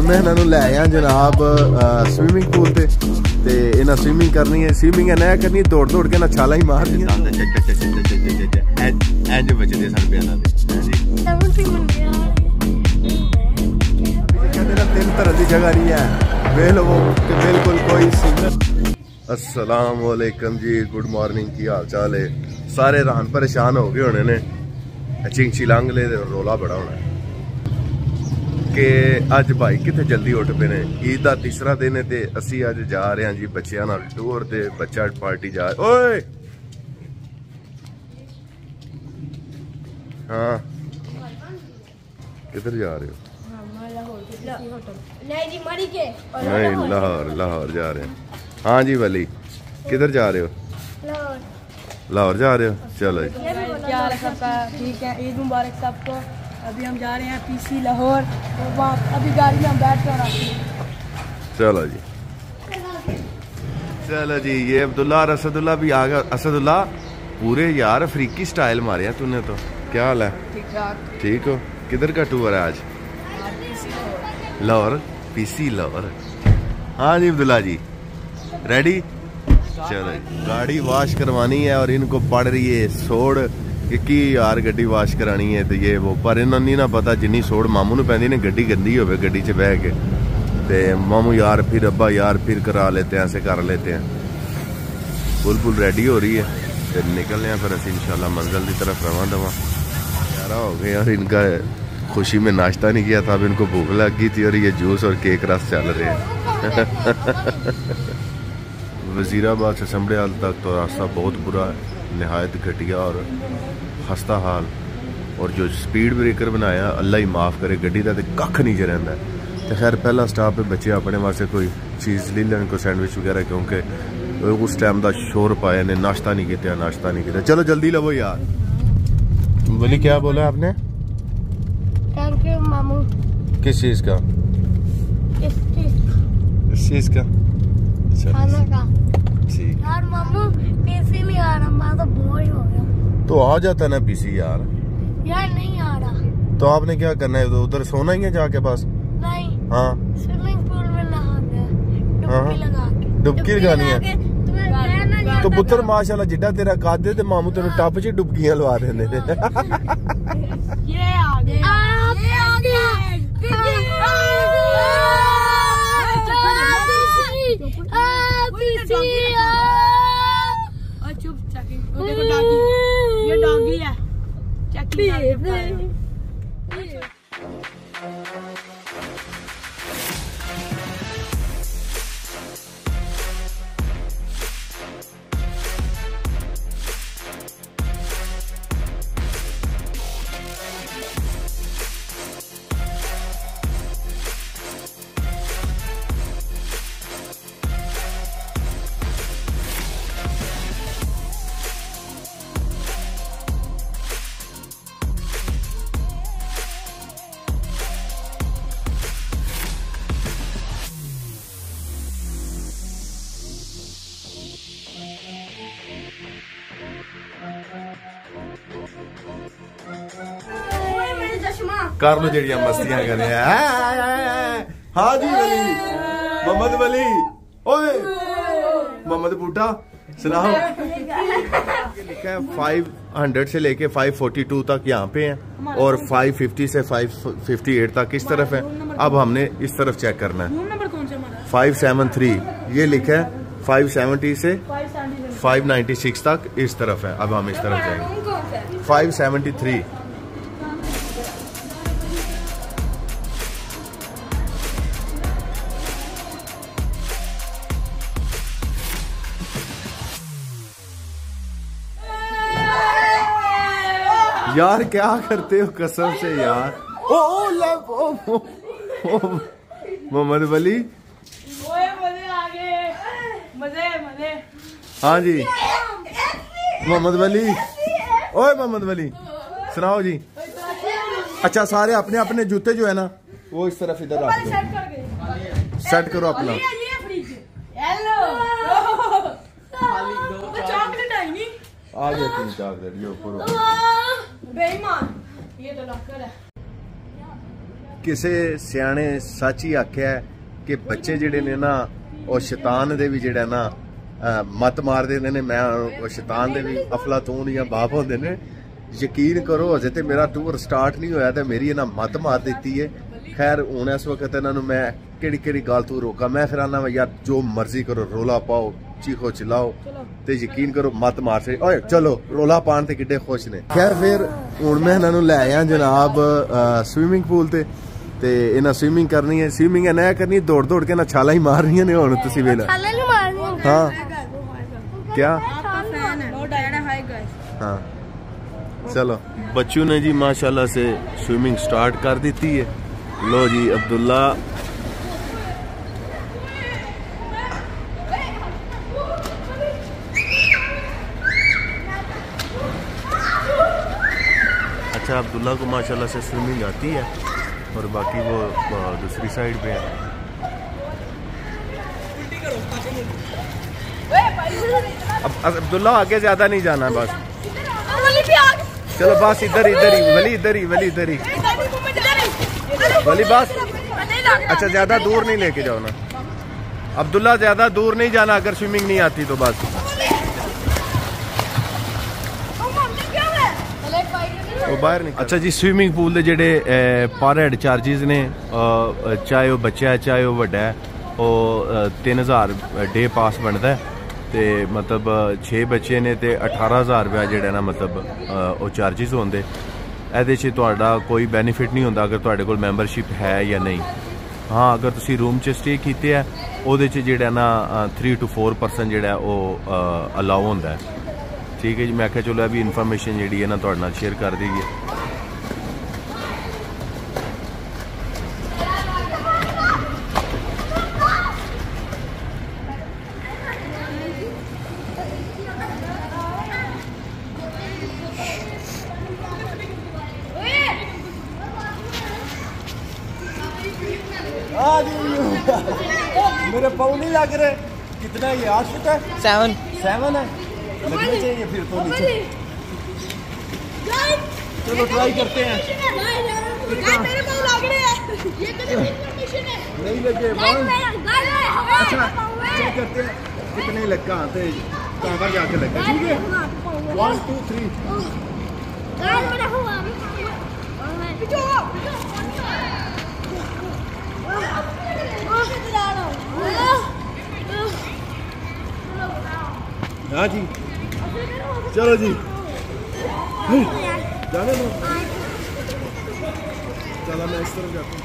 मैं इन्होंने लै आया जनाब स्विमिंग पूल ते इन्हें स्विमिंग करनी है। स्विमिंग इन्हें करनी है दौड़ दौड़ के ना छाला ही मारनी है। बचते सन पे तीन तरह की जगह नहीं है बिल्कुल कोई। अस्सलाम वालेकुम जी, गुड मॉर्निंग, की हाल चाल है? सारे रान परेशान हो गए होने ने, चिंची लंघ ले रोला बड़ा होना कि अज भाई कितने जल्दी उठ पे ने। ईद का तीसरा दिन है ते असी अज जा रहे हैं जी बच्चों नाल टूर ते बच्चा पार्टी जा। ओए हाँ किधर जा रहे हो? नहीं लाहौर जा रहे हैं। हाँ जी वली किधर जा रहे हो? लाहौर जा रहे हो? चलो जी क्या हाल है सबका? ठीक है, ईद मुबारक सबको। अभी हम जा रहे हैं पीसी लाहौर और वहाँ अभी गाड़ी में हम बैठ कर आते हैं। चलो जी चलो जी। ये अब्दुल्ला और असदुल्ला भी आ गया। असदुल्ला पूरे यार अफ्रीकी स्टाइल मारे हैं तूने तो। क्या हाल है? ठीक ठाक। ठीक हो? किधर का टूर है आज? लाहौर, पीसी लाहौर। हाँ जी अब्दुल्ला जी रेडी? चलो गाड़ी वॉश करवानी है और इनको पड़ रही है सोड़ कि यार गड्डी वॉश करानी है तो ये वो, पर इन्होंने नहीं ना पता जिन्नी सोड़ मामू नूं पैंदी ने गड्डी गंदी होवे गड्डी च बह के ते मामू यार फिर अब्बा यार फिर करा लेते हैं, ऐसे कर लेते हैं। बुलबुल रेडी हो रही है फिर निकलने हैं फिर असं इंशाल्लाह मंजिल की तरफ रवाना दवा। 11 हो गए और इनका खुशी में नाश्ता नहीं किया था, अब इनको भूख लग गई थी और ये जूस और केक रस चल रहे हैं। वजीराबाद से संभड़ियाल तक तो रास्ता बहुत बुरा है, नहायत घटिया और खस्ता हाल। और जो स्पीड ब्रेकर बनाया अल्लाह ही माफ़ करे, गड्डी का तो कख नहीं रहा है। तो खैर पहला स्टॉप है बच्चे अपने वास्ते कोई चीज़ ले लें, कोई सैंडविच वगैरह, क्योंकि उस टाइम का शोर पाया ने नाश्ता नहीं किया नाश्ता नहीं किया। चलो जल्दी लवो यार। बोली क्या बोला आपने? थैंक यू मामू। किस चीज़ का? इस चीज़ का खाना का। ठीक यार मामू पीसी नहीं आ रहा, मैं तो बोर हो गया। तो आ जाता ना पीसी यार। यार नहीं आ रहा। तो आपने क्या करना है? उधर सोना ही है जाके बस। नहीं। हाँ स्विमिंग पूल में नहाना है, डुबकी लगा के। डुबकी लगानी है तो पुत्र तो माशाल्लाह जिड्डा तेरा कद है ते मामू तेन टप च डुबकियां लवा देंगे। ये आ गए। चुप चकी, देखो डॉगी, ये डॉगी है। चकी कर लो जड़िया मस्तियां करे। हाँ जी वली, मोहम्मद वली, ओए मोहम्मद बूटा सुनाओ। लिखा है 500 से लेके 542 तक यहाँ पे हैं और 550 से 558 तक इस तरफ है। अब हमने इस तरफ चेक करना है। 573 ये लिखा है, 570 से 596 तक इस तरफ है। अब हम इस तरफ जाएंगे। 573 यार क्या करते हो कसम से यार। ओ मोहम्मद वली मजे आ गए, मजे मजे। हाँ जी मोहम्मद वली, ओए मोहम्मद वली सुनाओ जी। अच्छा सारे अपने अपने जूते जो है ना वो इस तरफ इधर रख दो, सेट करो अपना। आ गया 3 चॉकलेट ये ऊपर। बेईमान, ये तो लॉकर है। ਕਿਸੇ ਸਿਆਣੇ ਸੱਚ ਹੀ ਆਖਿਆ ਕਿ ਬੱਚੇ ਜਿਹੜੇ ਨੇ ਨਾ ਉਹ ਸ਼ੈਤਾਨ ਦੇ ਵੀ ਜਿਹੜਾ ਨਾ ਮਤ ਮਾਰ ਦਿੰਦੇ ਨੇ। ਮੈਂ ਉਹ ਸ਼ੈਤਾਨ ਦੇ ਵੀ ਅਫਲਾਤੂਨ ਜਾਂ ਬਾਪ ਹੁੰਦੇ ਨੇ। ਯਕੀਨ ਕਰੋ ਅਜੇ ਤੇ ਮੇਰਾ ਟੂਰ ਸਟਾਰਟ ਨਹੀਂ ਹੋਇਆ ਤੇ ਮੇਰੀ ਇਹਨਾਂ ਮਤ ਮਾਰ ਦਿੱਤੀ ਹੈ। खैर हूँ इस वक्त इन्हों मैं कि गल तू रोका, मैं फिर आना यार जो मर्जी करो, रोला पाओ, चीखो चिल्लाओ, तो यकीन करो मत मार से ओए चलो रोला पान ते किड्डे खुश ने। खैर फिर हूँ मैं इन्हों लै आया जनाब स्विमिंग पूल ते इन्हें स्विमिंग करनी है। स्विमिंग इन्हें करनी दौड़ दौड़ के ना छाला ही मार रही ने। हुण तुसीं वेला हाँ क्या हाँ चलो बच्चों ने जी माशाल्लाह से स्विमिंग स्टार्ट कर दी है। लो जी अब्दुल्ला अच्छा अब्दुल्ला को माशाल्लाह से स्विमिंग आती है और बाकी वो दूसरी साइड पे है। अब अब्दुल्ला आगे ज्यादा नहीं जाना बस, चलो बस इधर इधर ही वली इधर ही वली इधर ही वली बस। अच्छा ज्यादा दूर नहीं लेके जाओ ना अब्दुल्ला, ज्यादा दूर नहीं जाना अगर स्विमिंग नहीं आती तो बस। वो बाहर नहीं। अच्छा जी स्विमिंग पूल के जेडे पर हेड चार्जिज ने, चाहे वो बच्चा है चाहे वो वड्डा है, वो 3000 डे पास बनता है। ते मतलब 6 बच्चे ने ते 18,000 रुपया जेड़ा ना मतलब वो चार्जिज होंदे। ਇਹਦੇ 'ਚ ਤੁਹਾਡਾ कोई बेनीफिट नहीं होंदा अगर ਤੁਹਾਡੇ ਕੋਲ ਮੈਂਬਰਸ਼ਿਪ है या नहीं। हाँ अगर तुसी रूम 'ਚ स्टे कीते है ਉਹਦੇ 'ਚ ਜਿਹੜਾ ना 3 to 4% ਜਿਹੜਾ ਉਹ अलाउ ਹੁੰਦਾ है। ठीक है जी मैं आख्या चलो अभी इन्फॉर्मेशन जी है ना ਤੁਹਾਡੇ ਨਾਲ शेयर कर दी है। मेरे पाँव नहीं लग रहे। कितना ये 8 फुट है? 7 है। लगने चाहिए फिर तो नीचे। चलो ट्राई करते हैं। मेरे पाँव लग रहे हैं। ये नहीं लगे अच्छा चेक करते हैं कितने लगा आते कहाँ पर जाके लगे। ठीक है 1 2 3 हाँ जी चलो जी जाने दो। चलो मैं इस तरफ जाता हूँ।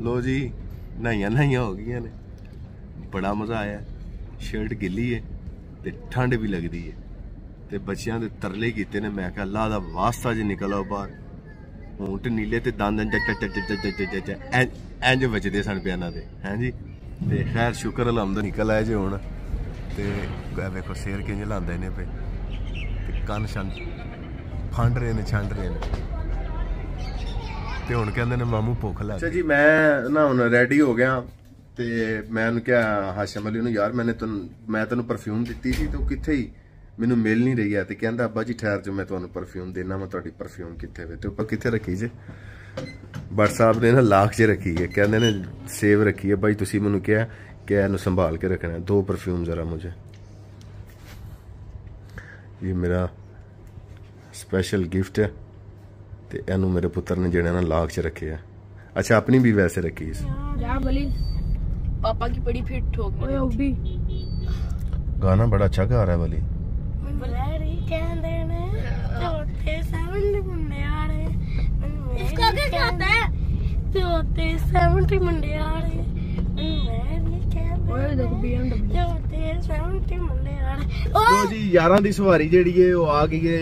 लो जी नहाइया हो गई ने, बड़ा मज़ा आया। शर्ट गिली है ते ठंड भी लगती है ते बच्चों के तरले किते ने। मैं कहा अल्लाह दा वास्ता जे निकल आओ बाहर। ऊंट नीले ते दंद इंज बजदे सन पे इन्हां दे हैं जी। ते खैर शुक्र अलहमद निकल आए जे हुण। ते वेखो शेर किंज लांदे ने पे ते कन शन फंड रहे ने छंड रहे ने ते हुण कहंदे ने मामू भुख लग। अच्छा जी मैं ना हुण रेडी हो गया ते मैं उन्हें क्या हाशिम अली नूं यार मैं तेनों परफ्यूम दित्ती सी तो कित्थे ही मैनू मिल नहीं रही है। तो कहता अब्बा जी ठहर जो मैं तुहानू परफ्यूम देना मैं तुहाडी परफ्यूम कित्थे वे। ते उपर कित्थे रखी जे बट साहब ने ना लाख च रखी है। कहते ने सेव रखी है भाई तुसी मैनू क्या कि इहनू संभाल के रखना है। 2 परफ्यूम जरा मुझे। ये मेरा स्पेशल गिफ्ट है ते एनू मेरे पुत्र ने जेड़ा ना लाग च रखे है। अच्छा अपनी भी वैसे रखी इस जा बली पापा की बड़ी फिट ठोक ओए उभी गाना बड़ा अच्छा गा रहा है बली। इसका क्या कहता है? चौथे 70 मुंडे आ रहे हैं। ओए देखो BMW चौथे 70 मुंडे आ रहे हैं। तो जी 11 ਦੀ ਸਵਾਰੀ ਜਿਹੜੀ ਹੈ ਉਹ ਆ ਗਈ ਹੈ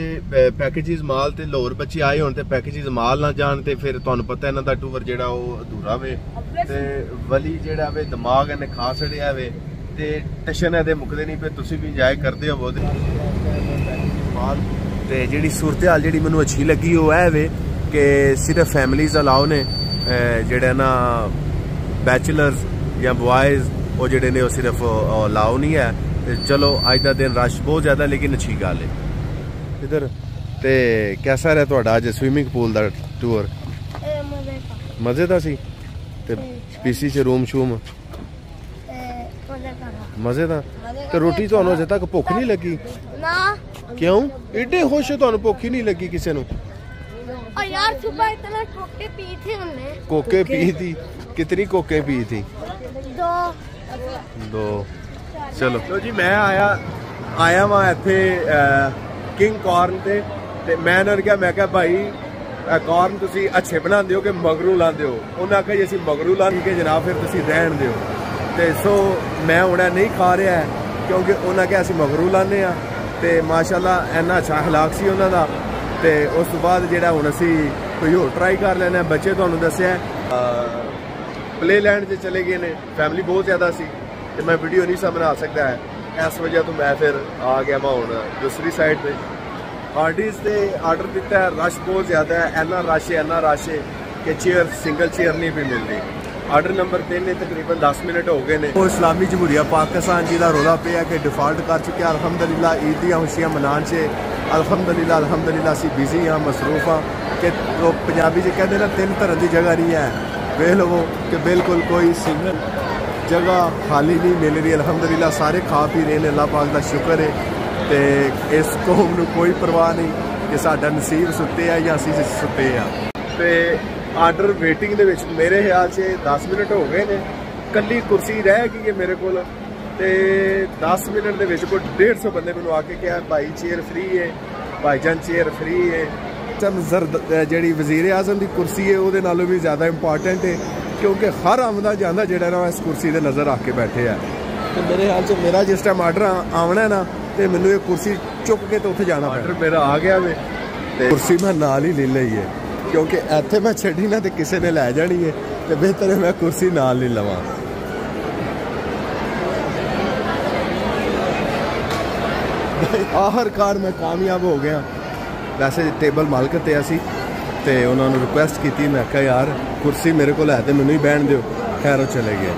ਪੈਕੇजेस ਮਾਲ ਤੇ ਲਾਹੌਰ ਬੱਚੇ ਆਏ ਹੋਣ ਤੇ ਪੈਕੇजेस ਮਾਲ ਨਾ ਜਾਣ ਤੇ ਫਿਰ ਤੁਹਾਨੂੰ ਪਤਾ ਇਹਨਾਂ ਦਾ ਟੂਰ ਜਿਹੜਾ ਉਹ ਅਧੂਰਾ ਵੇ ਤੇ ਵਲੀ ਜਿਹੜਾ ਵੇ ਦਿਮਾਗ ਇਹਨੇ ਖਾ ਛੜਿਆ ਵੇ ਤੇ ਟੈਸ਼ਨ ਇਹਦੇ ਮੁੱਕਦੇ ਨਹੀਂ ਪਏ। ਤੁਸੀਂ ਵੀ ਇੰਜੋਏ ਕਰਦੇ ਹੋ ਬਹੁਤ ਮਾਲ ਤੇ ਜਿਹੜੀ ਸੂਰਤ-ਹਾਲ ਜਿਹੜੀ ਮੈਨੂੰ ਅੱਛੀ ਲੱਗੀ ਉਹ ਇਹ ਵੇ ਕਿ ਸਿਰਫ ਫੈਮਿਲੀਜ਼ ਅਲਾਉ ਨੇ ਜਿਹੜੇ ਨਾ ਬੈਚਲਰਸ ਜਾਂ ਬॉयਜ਼ ਉਹ ਜਿਹੜੇ ਨੇ ਉਹ ਸਿਰਫ ਅਲਾਉ ਨਹੀਂ ਹੈ। चलो अज का दिन रश बहुत ज्यादा लेकिन अच्छी गल है। इधर ते कैसा रहा तुहाडा अज स्विमिंग पूल का टूर? मजे का सी ते पीसी च रूम शूम मजे का ते रोटी तुहानू अजे तक भुख नहीं लगी? ना क्यों एडे खुश हो तुहानू भुख ही नहीं लगी किसी नू? और यार सुबह इतना कोके पी थे हमने। कोके पी थी? कितनी कोके पी थी? 2 चलो तो जी मैं आया वहाँ इत्थे किंग कॉर्न ते मैं उन्होंने कहा मैं भाई कॉर्न तुसी अच्छे बनाते हो कि मगरू लाते हो? उन्हें आखिया जी असीं मगरू लाने के जनाब फिर तुसी रहन दिओ ते सो मैं हुण नहीं खा रहा है क्योंकि उन्हें कहा असीं मगरू लाने आ ते माशाअल्लाह इन्ना अच्छा अखलाक सी उन्हां दा। ते उस तो बाद जिहड़ा हुण असीं कोई होर ट्राई कर लैने बच्चे तुहानूं दस्सिआ प्ले लैंड च चले गए ने फैमिली बहुत ज़्यादा सी तो मैं वीडियो नहीं सा बना सकता है इस वजह तो मैं फिर आ गया मैं हूँ दूसरी साइड पे हार्डीज से आर्डर दिता है। रश बहुत ज़्यादा है इन्ना रश है कि चेयर सिंगल चेयर नहीं भी मिलती। आर्डर नंबर 3 ने तकरीबन 10 मिनट हो गए ने। इस्लामी जमहूरिया पाकिस्तान जी का रौला पिया कि डिफाल्ट कर चुके हैं। अलहमदुलिल्लाह ईद दी खुशियां मनाने से अलहमदुलिल्लाह असी बिजी हाँ मसरूफ हाँ कि तो पंजाबी च कहते ना 3 तरह की जगह नहीं है वेख लवो कि बिल्कुल कोई सिंगल जगह खाली नहीं मिल रही। अलहमदुलिल्लाह सारे खा पी रहे हैं अल्लाह पाक का शुक्र है। तो इस कौम को कोई परवाह नहीं कि साडा नसीब सुते है या असीं सुते हैं। तो आर्डर वेटिंग दे विच मेरे ख्याल से 10 मिनट हो गए ने कल्ली कुर्सी रह गई है मेरे को 10 मिनट दे विच कोई 150 बंदे मैनूं आके कहा भाई चेयर फ्री है भाईजान चेयर फ्री है। जी वजीर आजम की कुर्सी है वो भी ज़्यादा इंपॉर्टेंट है क्योंकि हर आमदा जाना जो ना इस कुर्सी से नज़र रख के बैठे है। तो मेरे ख्याल से मेरा जिस टाइम आर्डर आना है ना तो मैंने ये कुर्सी चुक के तो उत्थे जाना आर्डर मेरा आ गया वे कुर्सी मैं नाल ही ले ली है क्योंकि इत्थे मैं छड्डी ना तो किसी ने लै जानी है तो बेहतर है मैं कुर्सी नाल नहीं लवां। आखिरकार मैं कामयाब हो गया। वैसे टेबल मालक ते असी ते उन्होंने रिक्वेस्ट की मैं कहा यार कुर्सी मेरे को है तो मैनू ही बैठ दो खैर वो चले गए।